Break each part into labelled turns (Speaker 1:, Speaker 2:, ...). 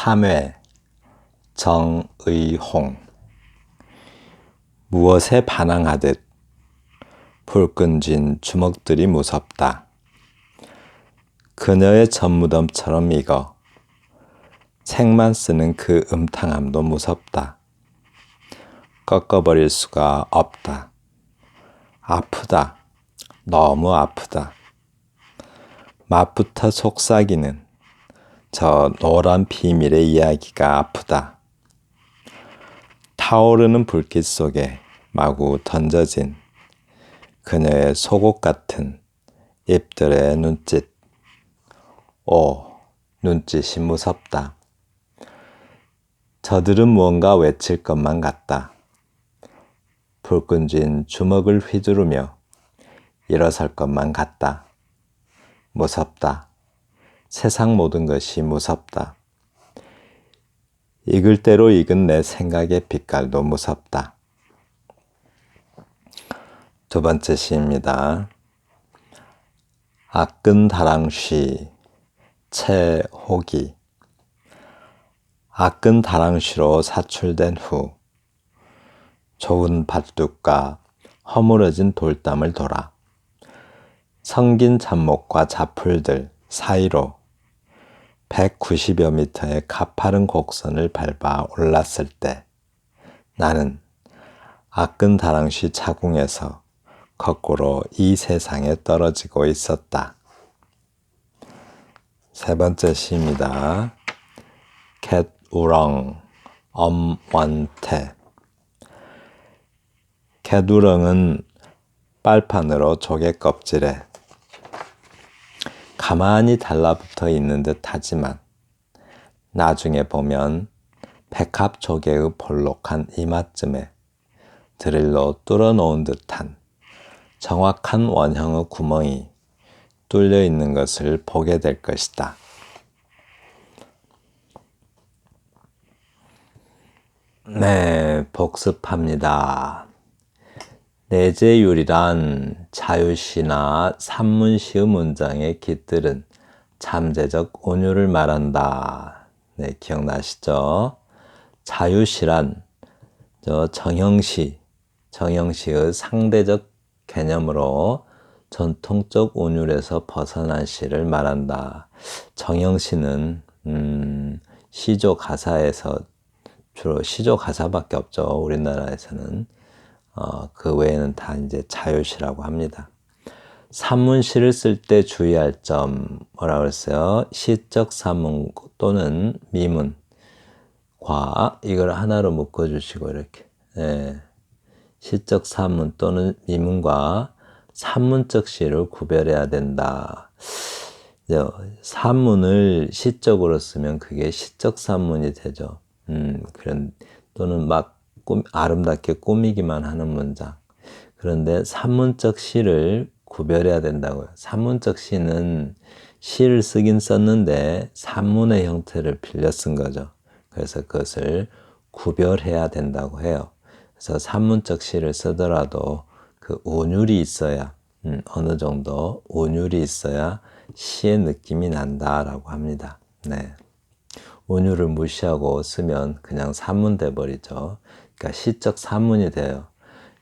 Speaker 1: 3회 정의홍. 무엇에 반항하듯 불끈진 주먹들이 무섭다. 그녀의 전무덤처럼 익어 책만 쓰는 그 음탕함도 무섭다. 꺾어버릴 수가 없다. 아프다. 너무 아프다. 맛부터 속삭이는 저 노란 비밀의 이야기가 아프다. 타오르는 불빛 속에 마구 던져진 그녀의 속옷 같은 입들의 눈짓. 오, 눈짓이 무섭다. 저들은 무언가 외칠 것만 같다. 불끈진 주먹을 휘두르며 일어설 것만 같다. 무섭다. 세상 모든 것이 무섭다. 익을 대로 익은 내 생각의 빛깔도 무섭다. 두 번째 시입니다. 아끈다랑쉬 채호기. 아끈다랑쉬로 사출된 후 좁은 밭둑과 허물어진 돌담을 돌아 성긴 잡목과 잡풀들 사이로 190여 미터의 가파른 곡선을 밟아 올랐을 때 나는 아끈다랑쉬 자궁에서 거꾸로 이 세상에 떨어지고 있었다. 세 번째 시입니다. 갯우렁 엄원태. 갯우렁은 빨판으로 조개 껍질에 가만히 달라붙어 있는 듯 하지만 나중에 보면 백합 조개의 볼록한 이마쯤에 드릴로 뚫어놓은 듯한 정확한 원형의 구멍이 뚫려 있는 것을 보게 될 것이다. 네, 복습합니다. 내재율이란 자유시나 산문시의 문장의 깃들은 잠재적 온유를 말한다. 네, 기억나시죠? 자유시란 정형시의 상대적 개념으로 전통적 온율에서 벗어난 시를 말한다. 정형시는 시조 가사에서 주로 시조 가사밖에 없죠. 우리나라에서는. 그 외에는 다 이제 자유시라고 합니다. 산문시를 쓸 때 주의할 점 뭐라고 그랬어요? 시적 산문 또는 미문 과 이걸 하나로 묶어주시고 이렇게 시적 산문 또는 미문과 산문적 시를 구별해야 된다. 산문을 시적으로 쓰면 그게 시적 산문이 되죠. 또는 막 아름답게 꾸미기만 하는 문장. 그런데 산문적 시를 구별해야 된다고요. 산문적 시는 시를 쓰긴 썼는데 산문의 형태를 빌려 쓴 거죠. 그래서 그것을 구별해야 된다고 해요. 그래서 산문적 시를 쓰더라도 그 온율이 있어야 어느 정도 온율이 있어야 시의 느낌이 난다라고 합니다. 네. 온율을 무시하고 쓰면 그냥 산문 돼버리죠. 그러니까 시적 산문이 돼요.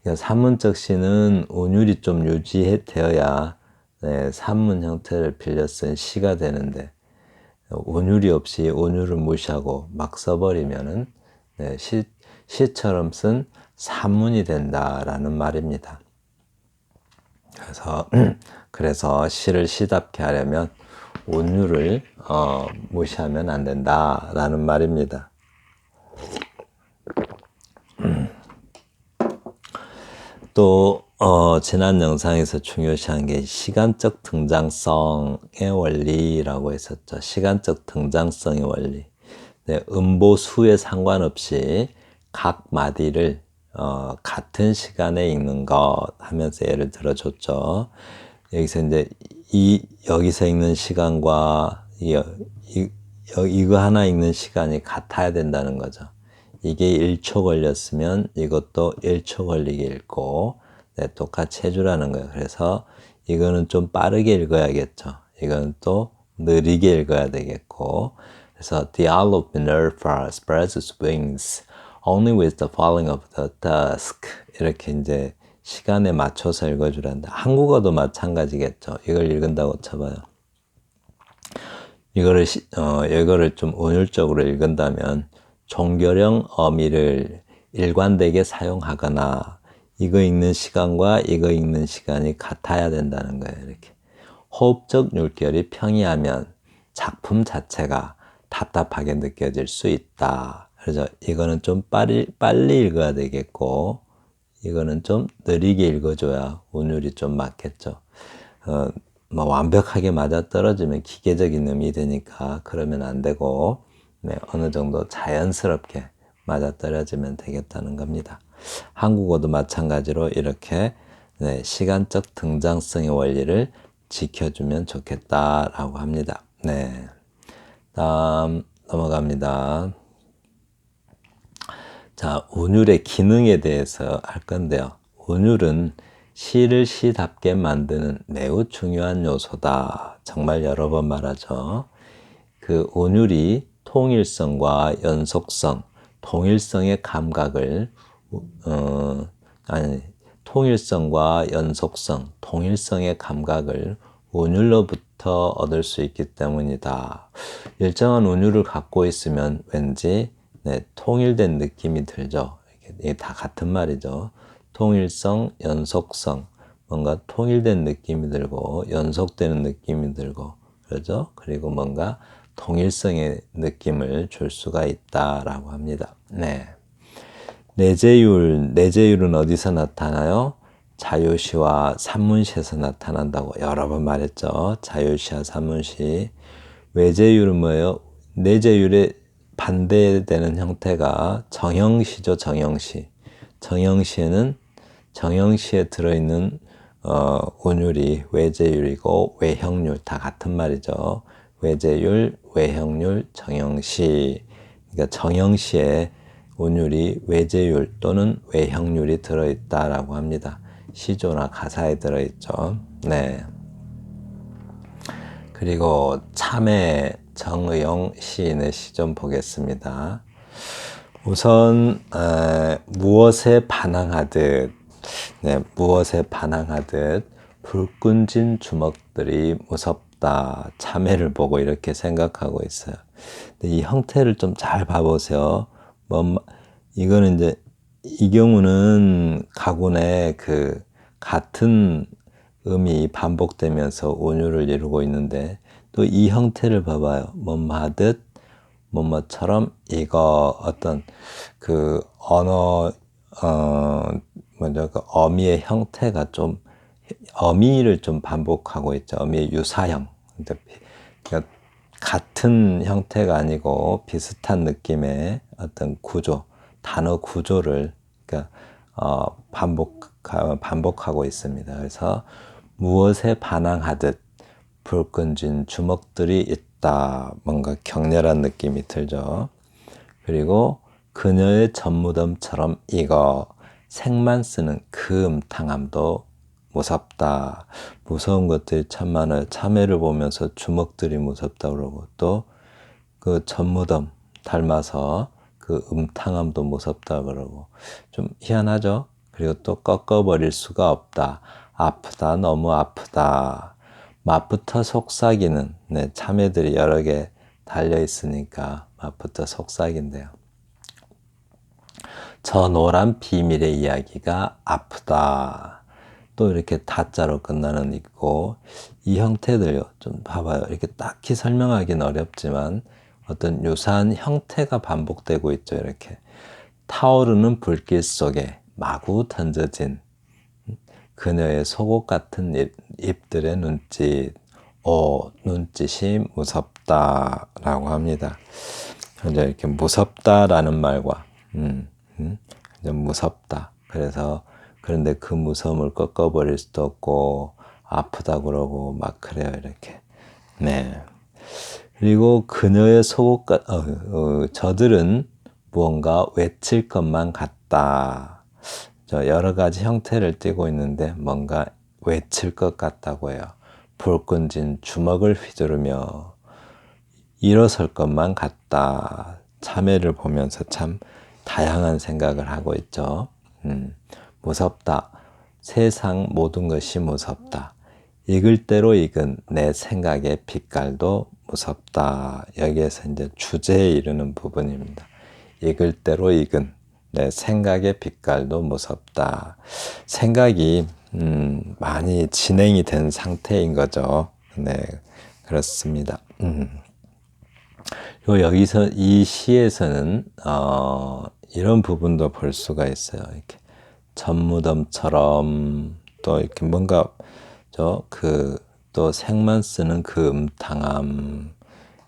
Speaker 1: 그러니까 산문적 시는 온율이 좀 유지되어야 산문 형태를 빌려 쓴 시가 되는데 온율이 없이 온율을 무시하고 막 써버리면은 시처럼 쓴 산문이 된다라는 말입니다. 그래서 시를 시답게 하려면 온율을 무시하면 안 된다라는 말입니다. 또 지난 영상에서 중요시한 게 시간적 등장성의 원리라고 했었죠. 시간적 등장성의 원리. 네, 음보수에 상관없이 각 마디를 같은 시간에 읽는 것 하면서 예를 들어줬죠. 여기서 이제 여기서 읽는 시간과 이거 하나 읽는 시간이 같아야 된다는 거죠. 이게 1초 걸렸으면 이것도 1초 걸리게 읽고 똑같이 해주라는 거예요. 그래서 이거는 좀 빠르게 읽어야겠죠. 이거는 또 느리게 읽어야 되겠고 그래서 the owl of Minerva spreads its wings only with the falling of the dusk. 이렇게 이제 시간에 맞춰서 읽어주란다. 한국어도 마찬가지겠죠. 이걸 읽은다고 쳐봐요. 이거를 좀 운율적으로 읽은다면 종결형 어미를 일관되게 사용하거나 이거 읽는 시간과 이거 읽는 시간이 같아야 된다는 거예요. 이렇게 호흡적 율결이 평이하면 작품 자체가 답답하게 느껴질 수 있다. 그래서 이거는 좀 빨리 읽어야 되겠고 이거는 좀 느리게 읽어줘야 운율이 좀 맞겠죠. 뭐 완벽하게 맞아떨어지면 기계적인 음이 되니까 그러면 안 되고 네, 어느 정도 자연스럽게 맞아떨어지면 되겠다는 겁니다. 한국어도 마찬가지로 이렇게 네, 시간적 등장성의 원리를 지켜주면 좋겠다라고 합니다. 네, 다음 넘어갑니다. 자, 운율의 기능에 대해서 할 건데요. 운율은 시를 시답게 만드는 매우 중요한 요소다. 정말 여러 번 말하죠. 그 운율이 통일성과 연속성, 통일성의 감각을 통일성과 연속성, 통일성의 감각을 운율로부터 얻을 수 있기 때문이다. 일정한 운율을 갖고 있으면 왠지 네, 통일된 느낌이 들죠. 이게 다 같은 말이죠. 통일성, 연속성, 뭔가 통일된 느낌이 들고 연속되는 느낌이 들고 그러죠. 그리고 뭔가 통일성의 느낌을 줄 수가 있다라고 합니다. 네. 내재율은 어디서 나타나요? 자유시와 산문시에서 나타난다고 여러 번 말했죠. 자유시와 산문시. 외재율은 뭐예요? 내재율의 반대되는 형태가 정형시죠. 정형시. 정형시에 들어있는 운율이 외재율이고 외형률 다 같은 말이죠. 외재율, 외형률, 정형시. 그러니까 정형시에 운율이 외재율 또는 외형률이 들어있다라고 합니다. 시조나 가사에 들어있죠. 네. 그리고 참회 정의용 시인의 시 좀 보겠습니다. 우선 무엇에 반항하듯 무엇에 반항하듯 불끈진 주먹들이 무섭다. 참회를 보고 이렇게 생각하고 있어요. 근데 이 형태를 좀 잘 봐보세요. 이거는 이제 이 경우는 가군의 그 같은 음이 반복되면서 운율을 이루고 있는데 또 이 형태를 봐봐요. 뭐하듯 뭐처럼 이거 어떤 그 언어 그 어미의 형태가 좀 어미를 좀 반복하고 있죠. 어미의 유사형. 그러니까 같은 형태가 아니고 비슷한 느낌의 어떤 구조, 단어 구조를 그러니까 반복하고 있습니다. 그래서 무엇에 반항하듯 불끈진 주먹들이 있다. 뭔가 격렬한 느낌이 들죠. 그리고 그녀의 전무덤처럼 이거 색만 쓰는 그 음탕함도 무섭다. 무서운 것들이 참 많아요. 참외를 보면서 주먹들이 무섭다 그러고 또 그 전무덤 닮아서 그 음탕함도 무섭다 그러고 좀 희한하죠. 그리고 또 꺾어버릴 수가 없다. 아프다. 너무 아프다. 맛부터 속삭이는 참외들이 여러 개 달려 있으니까 맛부터 속삭인데요. 저 노란 비밀의 이야기가 아프다. 또 이렇게 다자로 끝나는 있고 이 형태들요. 좀 봐봐요. 이렇게 딱히 설명하기는 어렵지만 어떤 유사한 형태가 반복되고 있죠. 이렇게 타오르는 불길 속에 마구 던져진 그녀의 속옷 같은 잎들의 눈짓. 눈짓이 무섭다라고 합니다. 이제 이렇게 무섭다라는 말과 이제 무섭다. 그런데 그 무서움을 꺾어버릴 수도 없고 아프다 그러고 막 그래요. 이렇게. 네. 그리고 그녀의 저들은 무언가 외칠 것만 같다. 여러 가지 형태를 띠고 있는데 뭔가 외칠 것 같다고 해요. 불끈진 주먹을 휘두르며 일어설 것만 같다. 참외를 보면서 참 다양한 생각을 하고 있죠. 무섭다. 세상 모든 것이 무섭다. 익을 대로 익은 내 생각의 빛깔도 무섭다. 여기에서 이제 주제에 이르는 부분입니다. 익을 대로 익은 내 생각의 빛깔도 무섭다. 생각이 많이 진행이 된 상태인 거죠. 네, 그렇습니다. 여기서 이 시에서는 이런 부분도 볼 수가 있어요. 이렇게 전무덤처럼 또 이렇게 뭔가 또 색만 쓰는 그 음탕함,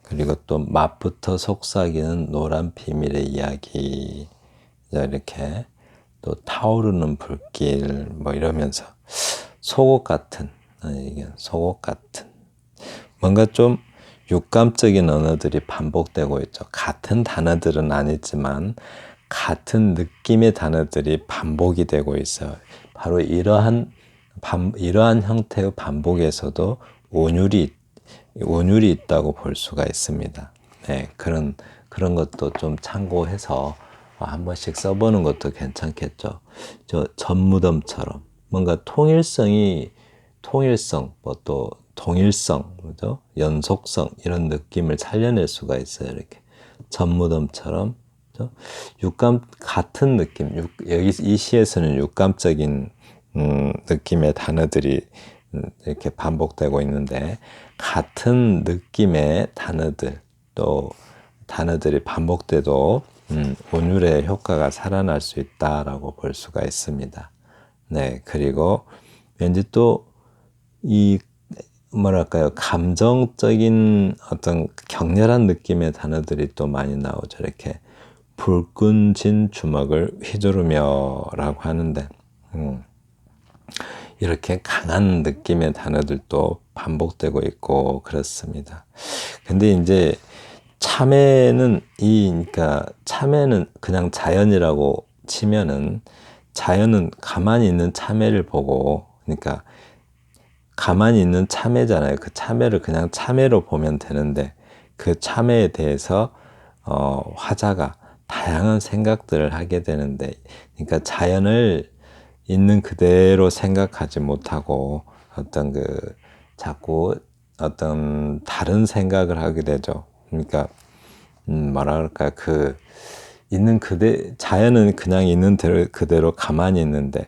Speaker 1: 그리고 또 맛부터 속삭이는 노란 비밀의 이야기, 이렇게 또 타오르는 불길 뭐 이러면서 속옷 같은 뭔가 좀 육감적인 언어들이 반복되고 있죠. 같은 단어들은 아니지만 같은 느낌의 단어들이 반복이 되고 있어요. 바로 이러한 형태의 반복에서도 온율이 있다고 볼 수가 있습니다. 네, 그런 것도 좀 참고해서 한 번씩 써보는 것도 괜찮겠죠. 전무덤처럼 뭔가 통일성, 뭐 또 동일성, 그죠? 연속성 이런 느낌을 살려낼 수가 있어요. 이렇게 전무덤처럼, 그죠? 육감 같은 느낌. 여기 이 시에서는 육감적인 느낌의 단어들이 이렇게 반복되고 있는데 같은 느낌의 단어들 또 단어들이 반복돼도 온율의 효과가 살아날 수 있다라고 볼 수가 있습니다. 네, 그리고 왠지 또 이 뭐랄까요, 감정적인 어떤 격렬한 느낌의 단어들이 또 많이 나오죠. 이렇게 불끈 진 주먹을 휘두르며라고 하는데 이렇게 강한 느낌의 단어들도 반복되고 있고 그렇습니다. 근데 이제 그러니까 참외는 그냥 자연이라고 치면은 자연은 가만히 있는 참외를 보고, 그러니까 가만히 있는 참외잖아요. 그 참외를 그냥 참외로 보면 되는데 그 참외에 대해서 화자가 다양한 생각들을 하게 되는데, 그러니까 자연을 있는 그대로 생각하지 못하고 자꾸 어떤 다른 생각을 하게 되죠. 그러니까 뭐랄까 자연은 그냥 있는 그대로 가만히 있는데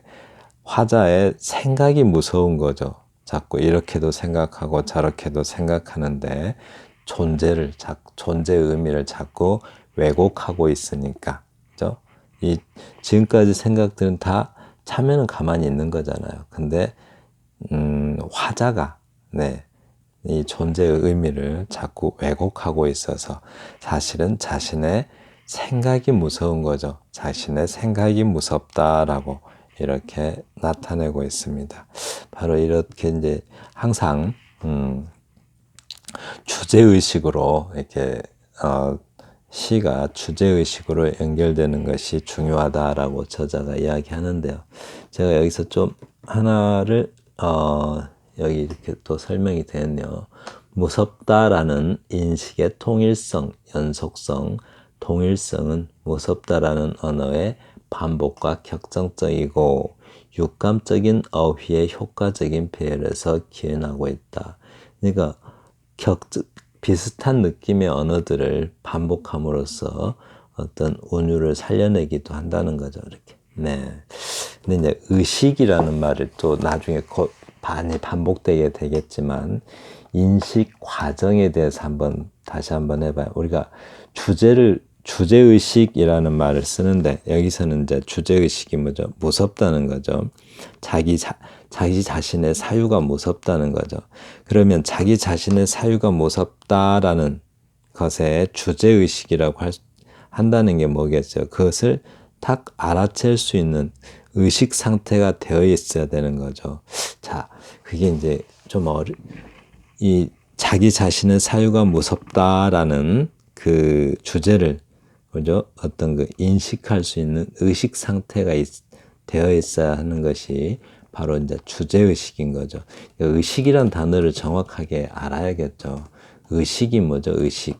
Speaker 1: 화자의 생각이 무서운 거죠. 자꾸 이렇게도 생각하고 저렇게도 생각하는데 존재의 의미를 자꾸 왜곡하고 있으니까, 그죠? 이 지금까지 생각들은 다 참여는 가만히 있는 거잖아요. 근데 화자가 이 존재의 의미를 자꾸 왜곡하고 있어서 사실은 자신의 생각이 무서운 거죠. 자신의 생각이 무섭다라고 이렇게 나타내고 있습니다. 바로 이렇게 이제 항상 주제의식으로 이렇게 시가 주제의식으로 연결되는 것이 중요하다라고 저자가 이야기하는데요. 제가 여기서 좀 하나를 여기 이렇게 또 설명이 되었네요. 무섭다라는 인식의 통일성, 연속성, 동일성은 무섭다라는 언어의 반복과 격정적이고 육감적인 어휘의 효과적인 배열에서 기원하고 있다. 그러니까 비슷한 느낌의 언어들을 반복함으로써 어떤 운율을 살려내기도 한다는 거죠. 이렇게. 네. 근데 이제 의식이라는 말을 또 나중에 많이 반복되게 되겠지만 인식 과정에 대해서 다시 한번 해봐요. 우리가 주제의식이라는 말을 쓰는데 여기서는 이제 주제의식이 뭐죠? 무섭다는 거죠. 자기 자신의 사유가 무섭다는 거죠. 그러면 자기 자신의 사유가 무섭다라는 것에 주제의식이라고 한다는 게 뭐겠죠? 그것을 딱 알아챌 수 있는 의식 상태가 되어 있어야 되는 거죠. 자, 그게 이제 이 자기 자신의 사유가 무섭다라는 그 주제를, 그죠? 어떤 인식할 수 있는 의식 상태가 되어 있어야 하는 것이 바로 이제 주제의식인 거죠. 의식이란 단어를 정확하게 알아야겠죠. 의식이 뭐죠? 의식.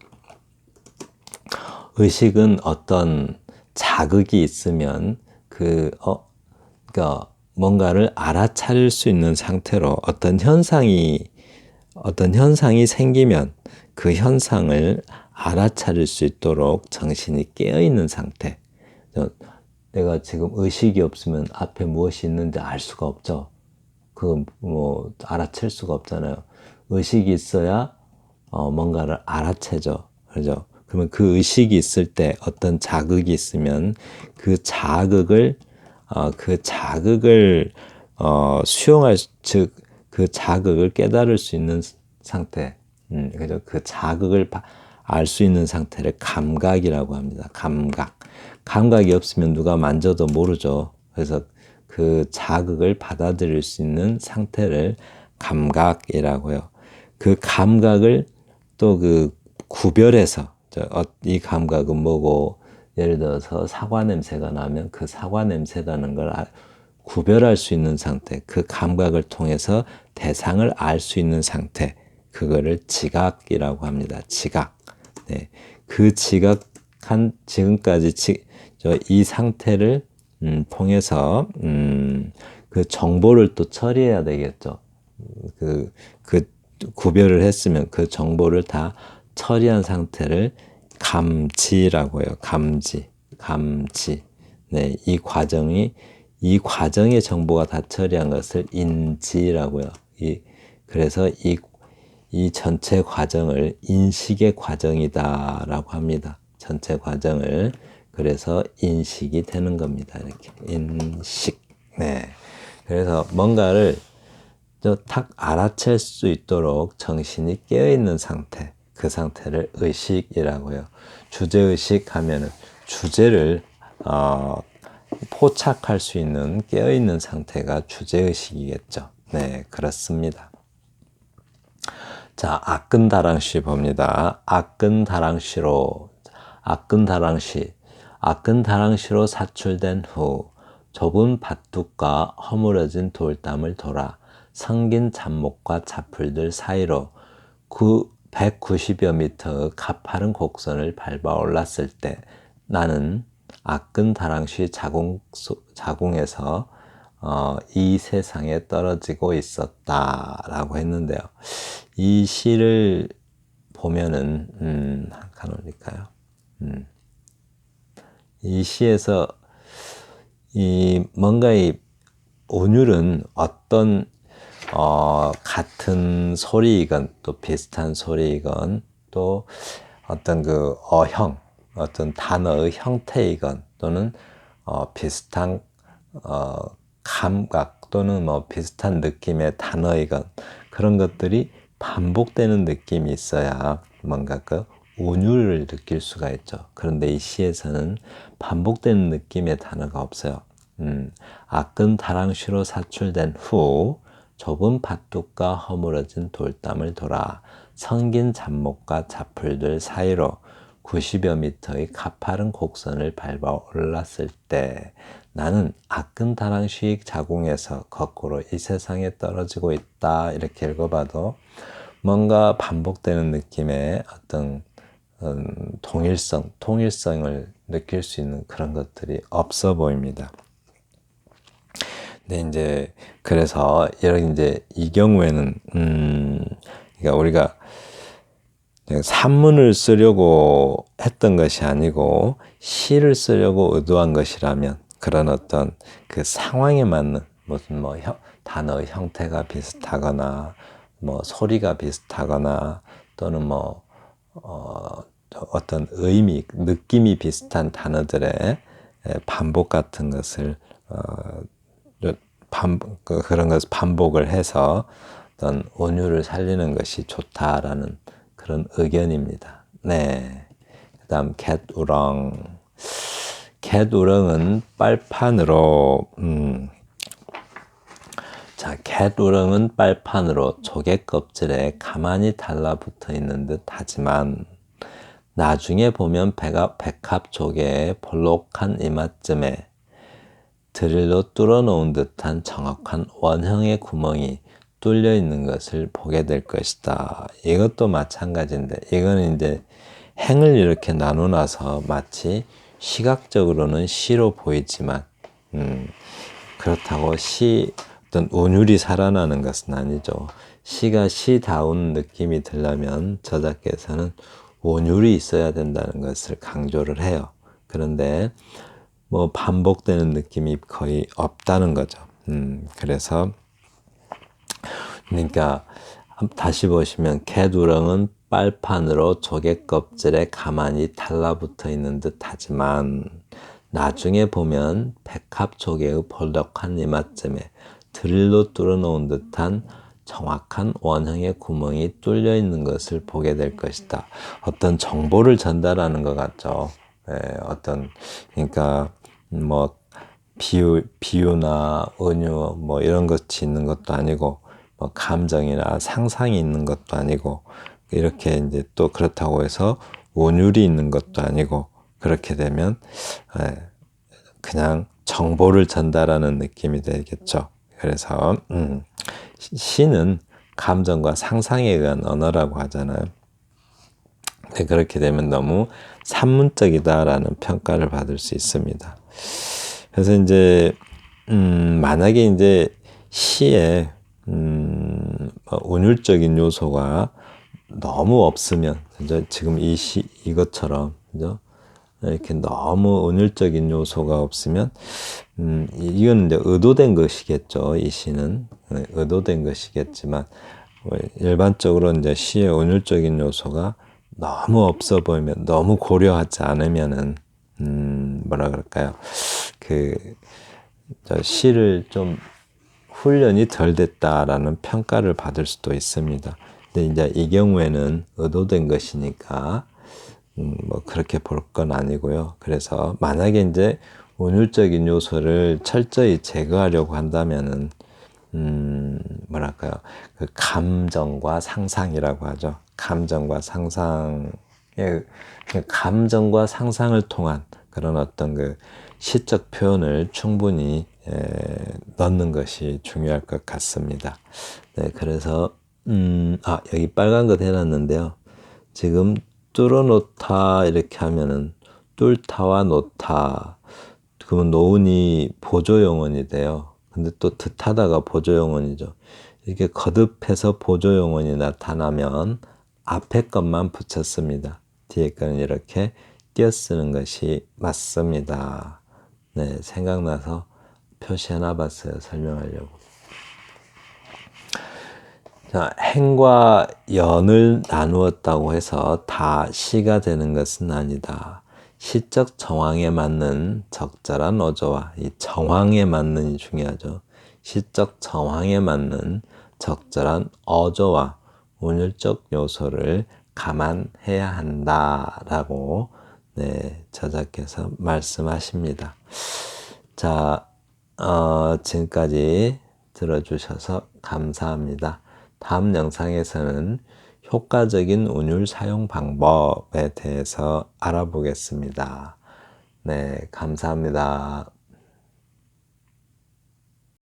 Speaker 1: 의식은 어떤 자극이 있으면 그러니까 뭔가를 알아차릴 수 있는 상태로 어떤 현상이 생기면 그 현상을 알아차릴 수 있도록 정신이 깨어있는 상태. 내가 지금 의식이 없으면 앞에 무엇이 있는지 알 수가 없죠. 그건 뭐 알아챌 수가 없잖아요. 의식이 있어야 뭔가를 알아채죠. 그죠? 그러면 그 의식이 있을 때 어떤 자극이 있으면 그 자극을 수용할, 즉 그 자극을 깨달을 수 있는 상태, 그죠? 그 자극을 알 수 있는 상태를 감각이라고 합니다. 감각이 없으면 누가 만져도 모르죠. 그래서 그 자극을 받아들일 수 있는 상태를 감각이라고요. 그 감각을 또 그 구별해서 이 감각은 뭐고, 예를 들어서 사과 냄새가 나면 그 사과 냄새라는 걸 구별할 수 있는 상태, 그 감각을 통해서 대상을 알 수 있는 상태, 그거를 지각이라고 합니다. 지각. 네. 그 지각한 지금까지 이 상태를 통해서 그 정보를 또 처리해야 되겠죠. 그 구별을 했으면 그 정보를 다 처리한 상태를 감지라고 해요. 감지. 네, 이 과정의 정보가 다 처리한 것을 인지라고요. 그래서 이 전체 과정을 인식의 과정이다라고 합니다. 전체 과정을. 그래서 인식이 되는 겁니다. 이렇게 인식. 네. 그래서 뭔가를 탁 알아챌 수 있도록 정신이 깨어있는 상태, 그 상태를 의식이라고 해요. 주제의식 하면은 주제를 포착할 수 있는 깨어있는 상태가 주제의식이겠죠. 네, 그렇습니다. 자, 아끈다랑시 봅니다. 아끈다랑시로 사출된 후 좁은 밭둑과 허물어진 돌담을 돌아 성긴 잡목과 잡풀들 사이로 190여 미터 가파른 곡선을 밟아 올랐을 때 나는 아끈다랑시 자궁에서 이 세상에 떨어지고 있었다라고 했는데요. 이 시를 보면은 한칸 올릴까요? 이 시에서 뭔가 이 온율은 어떤 같은 소리이건 또 비슷한 소리이건 또 어떤 그 어떤 단어의 형태이건 또는 비슷한 감각 또는 뭐 비슷한 느낌의 단어이건 그런 것들이 반복되는 느낌이 있어야 뭔가 그 온유를 느낄 수가 있죠. 그런데 이 시에서는 반복되는 느낌의 단어가 없어요. 아끈다랑시로 사출된 후 좁은 밭둑과 허물어진 돌담을 돌아 성긴 잡목과 잡풀들 사이로 90여 미터의 가파른 곡선을 밟아 올랐을 때 나는 아끈다랑시 자궁에서 거꾸로 이 세상에 떨어지고 있다. 이렇게 읽어봐도 뭔가 반복되는 느낌의 어떤 통일성을 느낄 수 있는 그런 것들이 없어 보입니다. 네, 이제 그래서 이제 이 경우에는 그러니까 우리가 산문을 쓰려고 했던 것이 아니고 시를 쓰려고 의도한 것이라면 그런 어떤 그 상황에 맞는 무슨 뭐 단어의 형태가 비슷하거나 뭐 소리가 비슷하거나 또는 뭐 어떤 느낌이 비슷한 단어들의 반복 같은 것을 그런 것을 반복을 해서 어떤 온유를 살리는 것이 좋다라는 그런 의견입니다. 네. 그 다음 갯우렁은 빨판으로 갯우렁은 빨판으로 조개 껍질에 가만히 달라붙어 있는 듯 하지만 나중에 보면 백합 조개의 볼록한 이마쯤에 드릴로 뚫어놓은 듯한 정확한 원형의 구멍이 뚫려 있는 것을 보게 될 것이다. 이것도 마찬가지인데 이거는 이제 행을 이렇게 나눠놔서 마치 시각적으로는 시로 보이지만 그렇다고 어떤 운율이 살아나는 것은 아니죠. 시가 시다운 느낌이 들려면 저자께서는 운율이 있어야 된다는 것을 강조를 해요. 그런데 뭐 반복되는 느낌이 거의 없다는 거죠. 그래서 그러니까 다시 보시면 개두렁은 빨판으로 조개 껍질에 가만히 달라붙어 있는 듯 하지만 나중에 보면 백합조개의 볼록한 이마쯤에 드릴로 뚫어놓은 듯한 정확한 원형의 구멍이 뚫려 있는 것을 보게 될 것이다. 어떤 정보를 전달하는 것 같죠. 그러니까 뭐 비유나 은유 뭐 이런 것이 있는 것도 아니고 뭐 감정이나 상상이 있는 것도 아니고 이렇게 이제 또 그렇다고 해서 운율이 있는 것도 아니고 그렇게 되면 그냥 정보를 전달하는 느낌이 되겠죠. 그래서 시는 감정과 상상에 의한 언어라고 하잖아요. 그렇게 되면 너무 산문적이다라는 평가를 받을 수 있습니다. 그래서 이제 만약에 이제 시에 운율적인 요소가 너무 없으면 그죠? 지금 이것처럼 그죠? 이렇게 너무 운율적인 요소가 없으면 이건 이제 의도된 것이겠죠. 이 시는 의도된 것이겠지만 일반적으로 이제 시의 운율적인 요소가 너무 없어 보이면 너무 고려하지 않으면은 뭐라 그럴까요? 시를 좀 훈련이 덜 됐다라는 평가를 받을 수도 있습니다. 근데 이제 이 경우에는 의도된 것이니까 뭐 그렇게 볼 건 아니고요. 그래서 만약에 이제 운율적인 요소를 철저히 제거하려고 한다면은 뭐랄까요? 그 감정과 상상이라고 하죠. 감정과 상상의 감정과 상상을 통한 그런 어떤 그 시적 표현을 충분히 넣는 것이 중요할 것 같습니다. 네, 그래서 여기 빨간 거 해놨는데요. 지금 뚫어놓다 이렇게 하면은 뚫다와 놓다 그러면 노운이 보조용언이 돼요. 근데 또 듯하다가 보조용언이죠. 이렇게 거듭해서 보조용언이 나타나면 앞에 것만 붙였습니다. 뒤에 거는 이렇게 띄어쓰는 것이 맞습니다. 네, 생각나서 표시해놔 봤어요. 설명하려고. 자, 행과 연을 나누었다고 해서 다 시가 되는 것은 아니다. 시적 정황에 맞는 적절한 어조와 이 정황에 맞는이 중요하죠. 시적 정황에 맞는 적절한 어조와 운율적 요소를 감안해야 한다라고 저자께서 말씀하십니다. 자, 지금까지 들어주셔서 감사합니다. 다음 영상에서는 효과적인 운율 사용 방법에 대해서 알아보겠습니다. 네, 감사합니다.